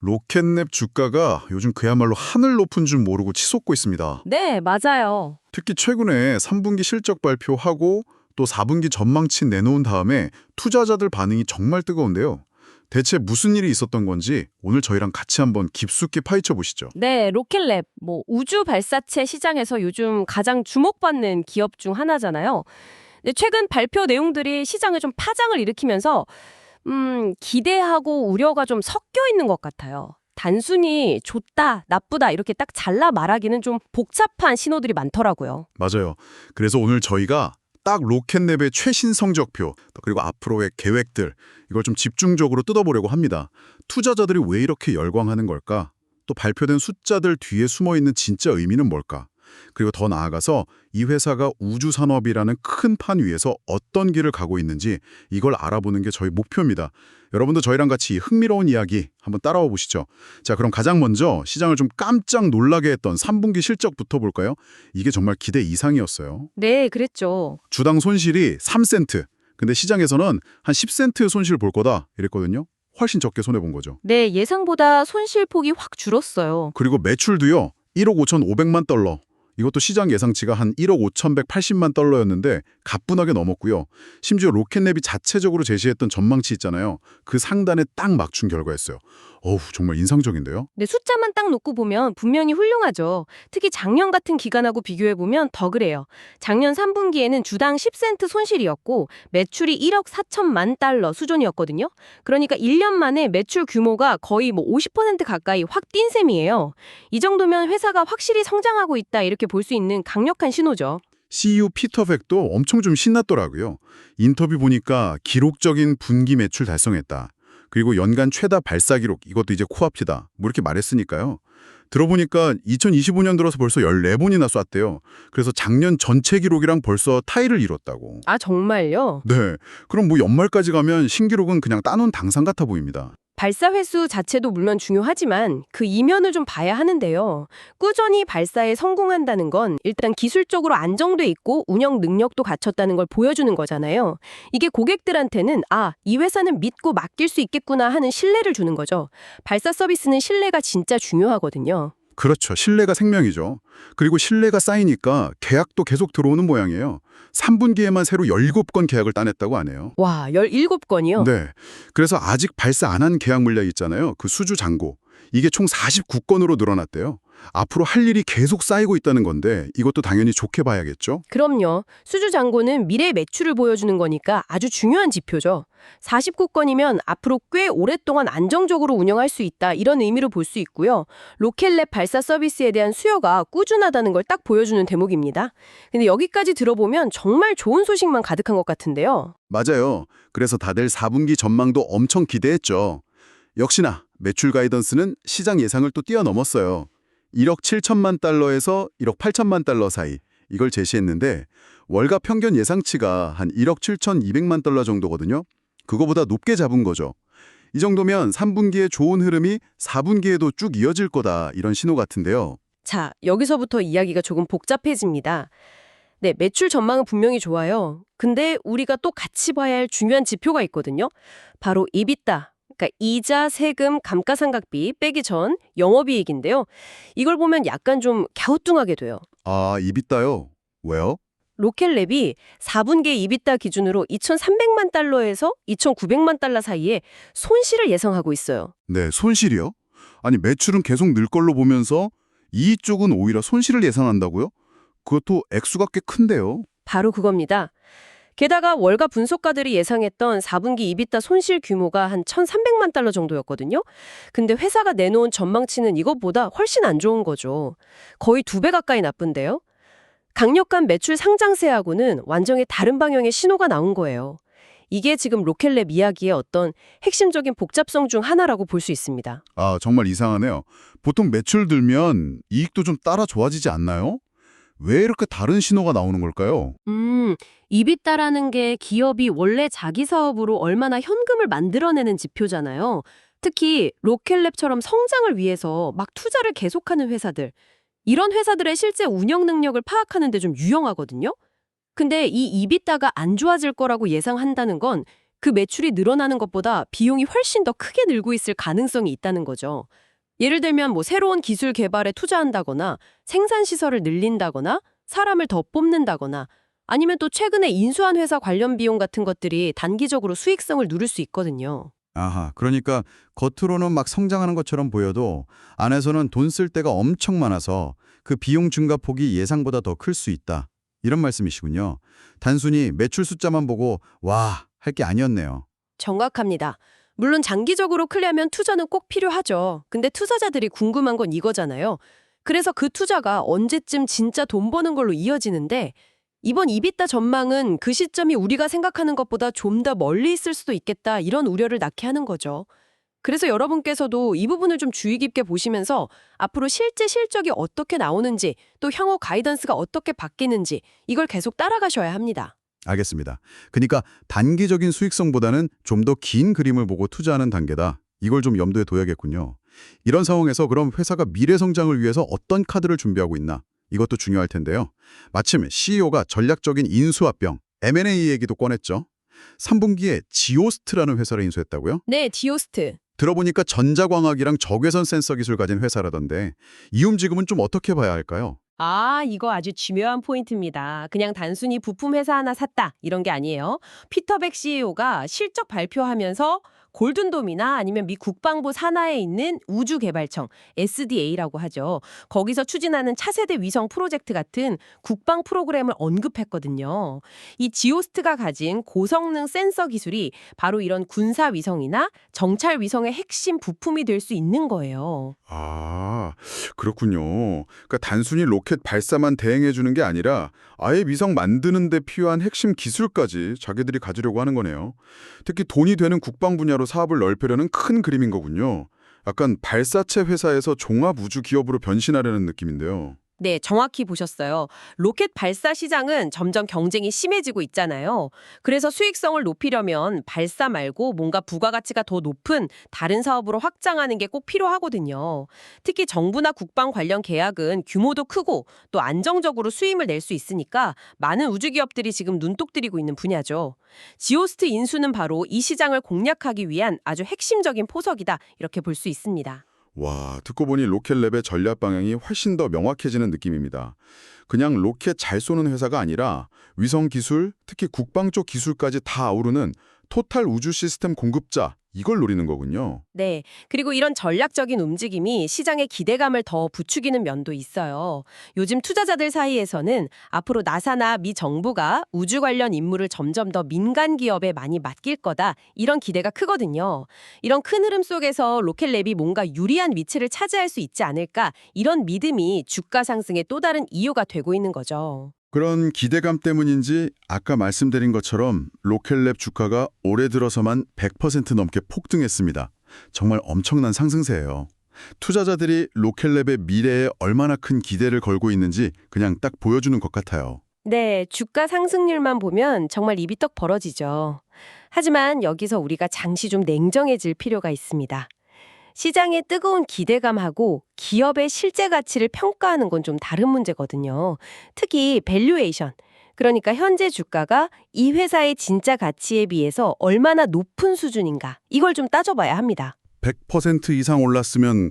로켓랩 주가가 요즘 그야말로 하늘 높은 줄 모르고 치솟고 있습니다. 네, 맞아요. 특히 최근에 3분기 실적 발표하고 또 4분기 전망치 내놓은 다음에 투자자들 반응이 정말 뜨거운데요. 대체 무슨 일이 있었던 건지 오늘 저희랑 같이 한번 깊숙이 파헤쳐 보시죠. 네, 로켓랩, 우주 발사체 시장에서 요즘 가장 주목받는 기업 중 하나잖아요. 근데 최근 발표 내용들이 시장에 좀 파장을 일으키면서 기대하고 우려가 좀 섞여 있는 것 같아요. 단순히 좋다, 나쁘다 이렇게 딱 잘라 말하기는 좀 복잡한 신호들이 많더라고요. 맞아요. 그래서 오늘 저희가 딱 로켓랩의 최신 성적표, 그리고 앞으로의 계획들, 이걸 좀 집중적으로 뜯어보려고 합니다. 투자자들이 왜 이렇게 열광하는 걸까? 또 발표된 숫자들 뒤에 숨어있는 진짜 의미는 뭘까? 그리고 더 나아가서 이 회사가 우주산업이라는 큰 판 위에서 어떤 길을 가고 있는지 이걸 알아보는 게 저희 목표입니다. 여러분도 저희랑 같이 이 흥미로운 이야기 한번 따라와 보시죠. 자, 그럼 가장 먼저 시장을 좀 깜짝 놀라게 했던 3분기 실적부터 볼까요? 이게 정말 기대 이상이었어요. 네, 그랬죠. 주당 손실이 3센트. 근데 시장에서는 한 10센트 손실 볼 거다 이랬거든요. 훨씬 적게 손해본 거죠. 네, 예상보다 손실폭이 확 줄었어요. 그리고 매출도요. 1억 5,500만 달러. 이것도 시장 예상치가 한 1억 5,180만 달러였는데 가뿐하게 넘었고요. 심지어 로켓랩이 자체적으로 제시했던 전망치 있잖아요. 그 상단에 딱 맞춘 결과였어요. 어우, 정말 인상적인데요? 네, 숫자만 딱 놓고 보면 분명히 훌륭하죠. 특히 작년 같은 기간하고 비교해보면 더 그래요. 작년 3분기에는 주당 10센트 손실이었고 매출이 1억 4천만 달러 수준이었거든요. 그러니까 1년 만에 매출 규모가 거의 50% 가까이 확 뛴 셈이에요. 이 정도면 회사가 확실히 성장하고 있다 이렇게 볼 수 있는 강력한 신호죠. CEO 피터 벡도 엄청 좀 신났더라고요. 인터뷰 보니까 기록적인 분기 매출 달성했다. 그리고 연간 최다 발사 기록, 이것도 이제 코앞이다. 뭐 이렇게 말했으니까요. 들어보니까 2025년 들어서 벌써 14번이나 쐈대요. 그래서 작년 전체 기록이랑 벌써 타이를 이뤘다고. 아, 정말요? 네. 그럼 뭐 연말까지 가면 신기록은 그냥 따놓은 당상 같아 보입니다. 발사 횟수 자체도 물론 중요하지만 그 이면을 좀 봐야 하는데요. 꾸준히 발사에 성공한다는 건 일단 기술적으로 안정돼 있고 운영 능력도 갖췄다는 걸 보여주는 거잖아요. 이게 고객들한테는 이 회사는 믿고 맡길 수 있겠구나 하는 신뢰를 주는 거죠. 발사 서비스는 신뢰가 진짜 중요하거든요. 그렇죠. 신뢰가 생명이죠. 그리고 신뢰가 쌓이니까 계약도 계속 들어오는 모양이에요. 3분기에만 새로 17건 계약을 따냈다고 하네요. 와, 17건이요? 네. 그래서 아직 발사 안 한 계약 물량 있잖아요. 그 수주 잔고. 이게 총 49건으로 늘어났대요. 앞으로 할 일이 계속 쌓이고 있다는 건데 이것도 당연히 좋게 봐야겠죠? 그럼요. 수주 잔고는 미래 매출을 보여주는 거니까 아주 중요한 지표죠. 49건이면 앞으로 꽤 오랫동안 안정적으로 운영할 수 있다 이런 의미로 볼 수 있고요. 로켓랩 발사 서비스에 대한 수요가 꾸준하다는 걸 딱 보여주는 대목입니다. 근데 여기까지 들어보면 정말 좋은 소식만 가득한 것 같은데요. 맞아요. 그래서 다들 4분기 전망도 엄청 기대했죠. 역시나 매출 가이던스는 시장 예상을 또 뛰어넘었어요. 1억 7천만 달러에서 1억 8천만 달러 사이 이걸 제시했는데 월가 평균 예상치가 한 1억 7천2백만 달러 정도거든요. 그거보다 높게 잡은 거죠. 이 정도면 3분기에 좋은 흐름이 4분기에도 쭉 이어질 거다 이런 신호 같은데요. 자, 여기서부터 이야기가 조금 복잡해집니다. 네, 매출 전망은 분명히 좋아요. 근데 우리가 또 같이 봐야 할 중요한 지표가 있거든요. 바로 EBITDA. 그러니까 이자, 세금, 감가상각비 빼기 전 영업이익인데요. 이걸 보면 약간 좀 갸우뚱하게 돼요. 아, 이비다요? 왜요? 로켓랩이 4분기 EBITDA 기준으로 2,300만 달러에서 2,900만 달러 사이에 손실을 예상하고 있어요. 네, 손실이요? 아니, 매출은 계속 늘 걸로 보면서 이익 쪽은 오히려 손실을 예상한다고요? 그것도 액수가 꽤 큰데요. 바로 그겁니다. 게다가 월가 분석가들이 예상했던 4분기 EBITDA 손실 규모가 한 1,300만 달러 정도였거든요. 근데 회사가 내놓은 전망치는 이것보다 훨씬 안 좋은 거죠. 거의 2배 가까이 나쁜데요. 강력한 매출 상장세하고는 완전히 다른 방향의 신호가 나온 거예요. 이게 지금 로켓랩 이야기의 어떤 핵심적인 복잡성 중 하나라고 볼 수 있습니다. 아, 정말 이상하네요. 보통 매출 들면 이익도 좀 따라 좋아지지 않나요? 왜 이렇게 다른 신호가 나오는 걸까요? 이비다라는 게 기업이 원래 자기 사업으로 얼마나 현금을 만들어내는 지표잖아요. 특히 로켓랩처럼 성장을 위해서 막 투자를 계속하는 회사들. 이런 회사들의 실제 운영 능력을 파악하는 데 좀 유용하거든요. 근데 이 이비다가 안 좋아질 거라고 예상한다는 건 그 매출이 늘어나는 것보다 비용이 훨씬 더 크게 늘고 있을 가능성이 있다는 거죠. 예를 들면 새로운 기술 개발에 투자한다거나 생산 시설을 늘린다거나 사람을 더 뽑는다거나 아니면 또 최근에 인수한 회사 관련 비용 같은 것들이 단기적으로 수익성을 누릴 수 있거든요. 아하, 그러니까 겉으로는 막 성장하는 것처럼 보여도 안에서는 돈 쓸 데가 엄청 많아서 그 비용 증가폭이 예상보다 더 클 수 있다. 이런 말씀이시군요. 단순히 매출 숫자만 보고 와, 할 게 아니었네요. 정확합니다. 물론 장기적으로 크려면 투자는 꼭 필요하죠. 근데 투자자들이 궁금한 건 이거잖아요. 그래서 그 투자가 언제쯤 진짜 돈 버는 걸로 이어지는데 이번 이비타 전망은 그 시점이 우리가 생각하는 것보다 좀 더 멀리 있을 수도 있겠다 이런 우려를 낳게 하는 거죠. 그래서 여러분께서도 이 부분을 좀 주의 깊게 보시면서 앞으로 실제 실적이 어떻게 나오는지 또 향후 가이던스가 어떻게 바뀌는지 이걸 계속 따라가셔야 합니다. 알겠습니다. 그러니까 단기적인 수익성보다는 좀 더 긴 그림을 보고 투자하는 단계다. 이걸 좀 염두에 둬야겠군요. 이런 상황에서 그럼 회사가 미래 성장을 위해서 어떤 카드를 준비하고 있나? 이것도 중요할 텐데요. 마침 CEO가 전략적인 인수합병, M&A 얘기도 꺼냈죠. 3분기에 지오스트라는 회사를 인수했다고요? 네, 디오스트. 들어보니까 전자광학이랑 적외선 센서 기술 가진 회사라던데 이 움직임은 좀 어떻게 봐야 할까요? 이거 아주 중요한 포인트입니다. 그냥 단순히 부품 회사 하나 샀다 이런 게 아니에요. 피터백 CEO가 실적 발표하면서 골든돔이나 아니면 미 국방부 산하에 있는 우주개발청 SDA라고 하죠. 거기서 추진하는 차세대 위성 프로젝트 같은 국방 프로그램을 언급했거든요. 이 지오스트가 가진 고성능 센서 기술이 바로 이런 군사 위성이나 정찰 위성의 핵심 부품이 될 수 있는 거예요. 아, 그렇군요. 그러니까 단순히 로켓 발사만 대행해 주는 게 아니라 아예 위성 만드는 데 필요한 핵심 기술까지 자기들이 가지려고 하는 거네요. 특히 돈이 되는 국방 분야로 사업을 넓히려는 큰 그림인 거군요. 약간 발사체 회사에서 종합 우주 기업으로 변신하려는 느낌인데요. 네, 정확히 보셨어요. 로켓 발사 시장은 점점 경쟁이 심해지고 있잖아요. 그래서 수익성을 높이려면 발사 말고 뭔가 부가가치가 더 높은 다른 사업으로 확장하는 게 꼭 필요하거든요. 특히 정부나 국방 관련 계약은 규모도 크고 또 안정적으로 수임을 낼 수 있으니까 많은 우주기업들이 지금 눈독 들이고 있는 분야죠. 지오스트 인수는 바로 이 시장을 공략하기 위한 아주 핵심적인 포석이다 이렇게 볼 수 있습니다. 와, 듣고 보니 로켓랩의 전략 방향이 훨씬 더 명확해지는 느낌입니다. 그냥 로켓 잘 쏘는 회사가 아니라 위성 기술, 특히 국방 쪽 기술까지 다 아우르는 토탈 우주 시스템 공급자, 이걸 노리는 거군요. 네. 그리고 이런 전략적인 움직임이 시장의 기대감을 더 부추기는 면도 있어요. 요즘 투자자들 사이에서는 앞으로 나사나 미 정부가 우주 관련 임무를 점점 더 민간 기업에 많이 맡길 거다. 이런 기대가 크거든요. 이런 큰 흐름 속에서 로켓랩이 뭔가 유리한 위치를 차지할 수 있지 않을까? 이런 믿음이 주가 상승의 또 다른 이유가 되고 있는 거죠. 그런 기대감 때문인지 아까 말씀드린 것처럼 로켓랩 주가가 올해 들어서만 100% 넘게 폭등했습니다. 정말 엄청난 상승세예요. 투자자들이 로켓랩의 미래에 얼마나 큰 기대를 걸고 있는지 그냥 딱 보여주는 것 같아요. 네, 주가 상승률만 보면 정말 입이 떡 벌어지죠. 하지만 여기서 우리가 잠시 좀 냉정해질 필요가 있습니다. 시장의 뜨거운 기대감하고 기업의 실제 가치를 평가하는 건 좀 다른 문제거든요. 특히 밸류에이션. 그러니까 현재 주가가 이 회사의 진짜 가치에 비해서 얼마나 높은 수준인가. 이걸 좀 따져봐야 합니다. 100% 이상 올랐으면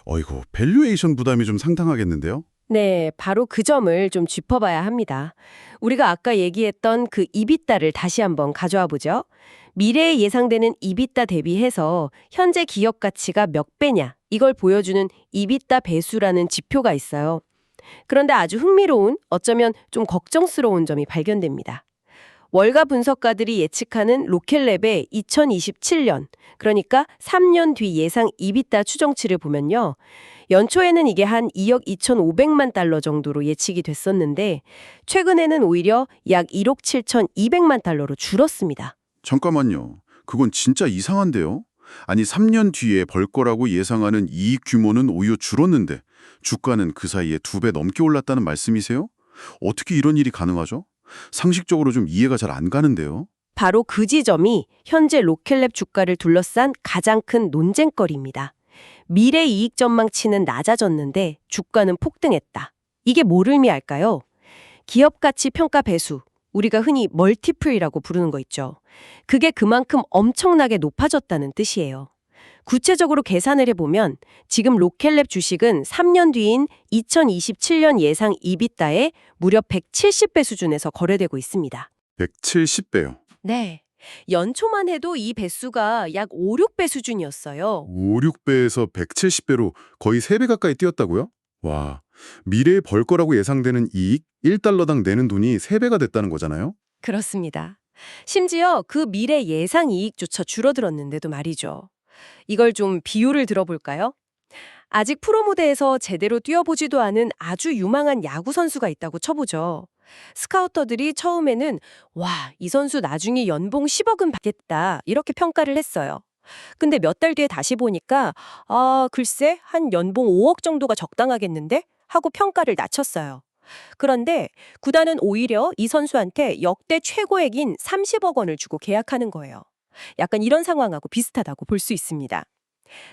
어이구, 밸류에이션 부담이 좀 상당하겠는데요? 네, 바로 그 점을 좀 짚어봐야 합니다. 우리가 아까 얘기했던 그 이비타를 다시 한번 가져와 보죠. 미래에 예상되는 이비타 대비해서 현재 기업 가치가 몇 배냐, 이걸 보여주는 이비타 배수라는 지표가 있어요. 그런데 아주 흥미로운, 어쩌면 좀 걱정스러운 점이 발견됩니다. 월가 분석가들이 예측하는 로켓랩의 2027년, 그러니까 3년 뒤 예상 이비타 추정치를 보면요. 연초에는 이게 한 2억 2,500만 달러 정도로 예측이 됐었는데 최근에는 오히려 약 1억 7,200만 달러로 줄었습니다. 잠깐만요. 그건 진짜 이상한데요? 아니 3년 뒤에 벌 거라고 예상하는 이익 규모는 오히려 줄었는데 주가는 그 사이에 2배 넘게 올랐다는 말씀이세요? 어떻게 이런 일이 가능하죠? 상식적으로 좀 이해가 잘 안 가는데요. 바로 그 지점이 현재 로켓랩 주가를 둘러싼 가장 큰 논쟁거리입니다. 미래 이익 전망치는 낮아졌는데 주가는 폭등했다. 이게 뭘 의미할까요? 기업 가치 평가 배수, 우리가 흔히 멀티플이라고 부르는 거 있죠. 그게 그만큼 엄청나게 높아졌다는 뜻이에요. 구체적으로 계산을 해보면 지금 로켓랩 주식은 3년 뒤인 2027년 예상 이비타의 무려 170배 수준에서 거래되고 있습니다. 170배요. 네. 연초만 해도 이 배수가 약 5, 6배 수준이었어요. 5, 6배에서 170배로 거의 3배 가까이 뛰었다고요? 와, 미래에 벌 거라고 예상되는 이익 1달러당 내는 돈이 3배가 됐다는 거잖아요? 그렇습니다. 심지어 그 미래 예상 이익조차 줄어들었는데도 말이죠. 이걸 좀 비유를 들어볼까요? 아직 프로 무대에서 제대로 뛰어보지도 않은 아주 유망한 야구 선수가 있다고 쳐보죠. 스카우터들이 처음에는 와, 이 선수 나중에 연봉 10억은 받겠다 이렇게 평가를 했어요. 근데 몇 달 뒤에 다시 보니까 글쎄 한 연봉 5억 정도가 적당하겠는데? 하고 평가를 낮췄어요. 그런데 구단은 오히려 이 선수한테 역대 최고액인 30억 원을 주고 계약하는 거예요. 약간 이런 상황하고 비슷하다고 볼 수 있습니다.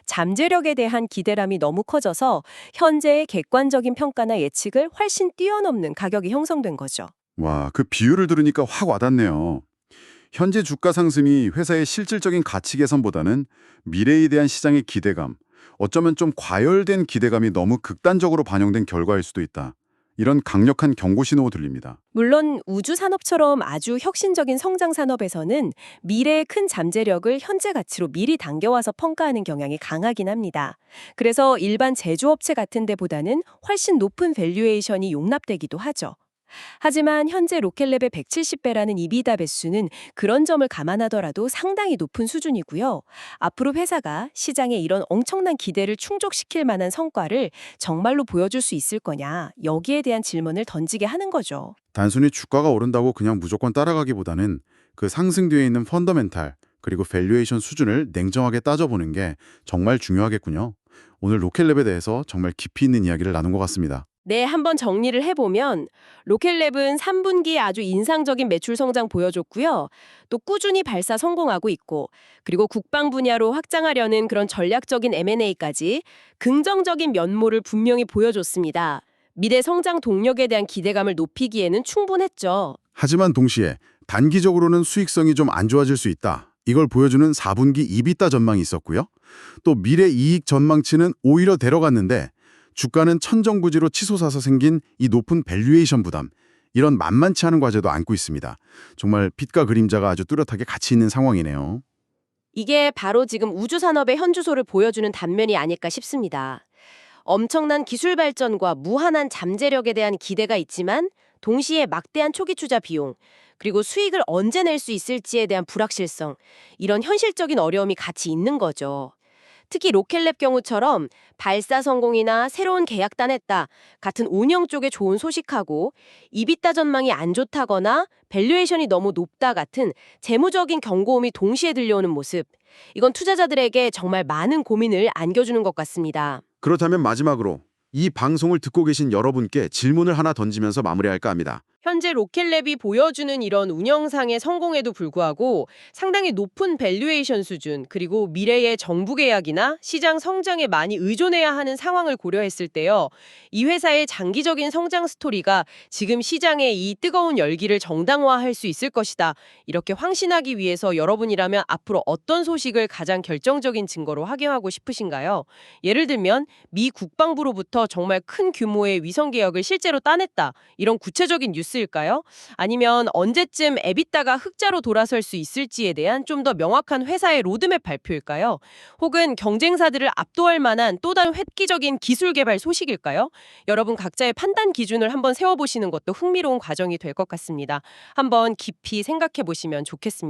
잠재력에 대한 기대감이 너무 커져서 현재의 객관적인 평가나 예측을 훨씬 뛰어넘는 가격이 형성된 거죠. 와, 그 비유를 들으니까 확 와닿네요. 현재 주가 상승이 회사의 실질적인 가치 개선보다는 미래에 대한 시장의 기대감, 어쩌면 좀 과열된 기대감이 너무 극단적으로 반영된 결과일 수도 있다. 이런 강력한 경고 신호 들립니다. 물론 우주 산업처럼 아주 혁신적인 성장 산업에서는 미래의 큰 잠재력을 현재 가치로 미리 당겨와서 평가하는 경향이 강하긴 합니다. 그래서 일반 제조업체 같은 데보다는 훨씬 높은 밸류에이션이 용납되기도 하죠. 하지만 현재 로켓랩의 170배라는 이비다 배수는 그런 점을 감안하더라도 상당히 높은 수준이고요. 앞으로 회사가 시장에 이런 엄청난 기대를 충족시킬 만한 성과를 정말로 보여줄 수 있을 거냐, 여기에 대한 질문을 던지게 하는 거죠. 단순히 주가가 오른다고 그냥 무조건 따라가기보다는 그 상승 뒤에 있는 펀더멘탈, 그리고 밸류에이션 수준을 냉정하게 따져보는 게 정말 중요하겠군요. 오늘 로켓랩에 대해서 정말 깊이 있는 이야기를 나눈 것 같습니다. 네, 한번 정리를 해보면 로켓랩은 3분기에 아주 인상적인 매출 성장 보여줬고요. 또 꾸준히 발사 성공하고 있고, 그리고 국방 분야로 확장하려는 그런 전략적인 M&A까지 긍정적인 면모를 분명히 보여줬습니다. 미래 성장 동력에 대한 기대감을 높이기에는 충분했죠. 하지만 동시에 단기적으로는 수익성이 좀 안 좋아질 수 있다. 이걸 보여주는 4분기 이비타 전망이 있었고요. 또 미래 이익 전망치는 오히려 내려갔는데 주가는 천정부지로 치솟아서 생긴 이 높은 밸류에이션 부담, 이런 만만치 않은 과제도 안고 있습니다. 정말 빛과 그림자가 아주 뚜렷하게 같이 있는 상황이네요. 이게 바로 지금 우주산업의 현주소를 보여주는 단면이 아닐까 싶습니다. 엄청난 기술 발전과 무한한 잠재력에 대한 기대가 있지만 동시에 막대한 초기 투자 비용, 그리고 수익을 언제 낼 수 있을지에 대한 불확실성, 이런 현실적인 어려움이 같이 있는 거죠. 특히 로켓랩 경우처럼 발사 성공이나 새로운 계약 따냈다 같은 운영 쪽에 좋은 소식하고 이비타 전망이 안 좋다거나 밸류에이션이 너무 높다 같은 재무적인 경고음이 동시에 들려오는 모습, 이건 투자자들에게 정말 많은 고민을 안겨주는 것 같습니다. 그렇다면 마지막으로 이 방송을 듣고 계신 여러분께 질문을 하나 던지면서 마무리할까 합니다. 현재 로켓랩이 보여주는 이런 운영상의 성공에도 불구하고 상당히 높은 밸류에이션 수준, 그리고 미래의 정부 계약이나 시장 성장에 많이 의존해야 하는 상황을 고려했을 때요, 이 회사의 장기적인 성장 스토리가 지금 시장의 이 뜨거운 열기를 정당화할 수 있을 것이다, 이렇게 확신하기 위해서 여러분이라면 앞으로 어떤 소식을 가장 결정적인 증거로 확인하고 싶으신가요? 예를 들면 미 국방부로부터 정말 큰 규모의 위성 계약을 실제로 따냈다, 이런 구체적인 뉴스일까요? 아니면 언제쯤 에비타가 흑자로 돌아설 수 있을지에 대한 좀 더 명확한 회사의 로드맵 발표일까요? 혹은 경쟁사들을 압도할 만한 또 다른 획기적인 기술 개발 소식일까요? 여러분 각자의 판단 기준을 한번 세워보시는 것도 흥미로운 과정이 될 것 같습니다. 한번 깊이 생각해 보시면 좋겠습니다.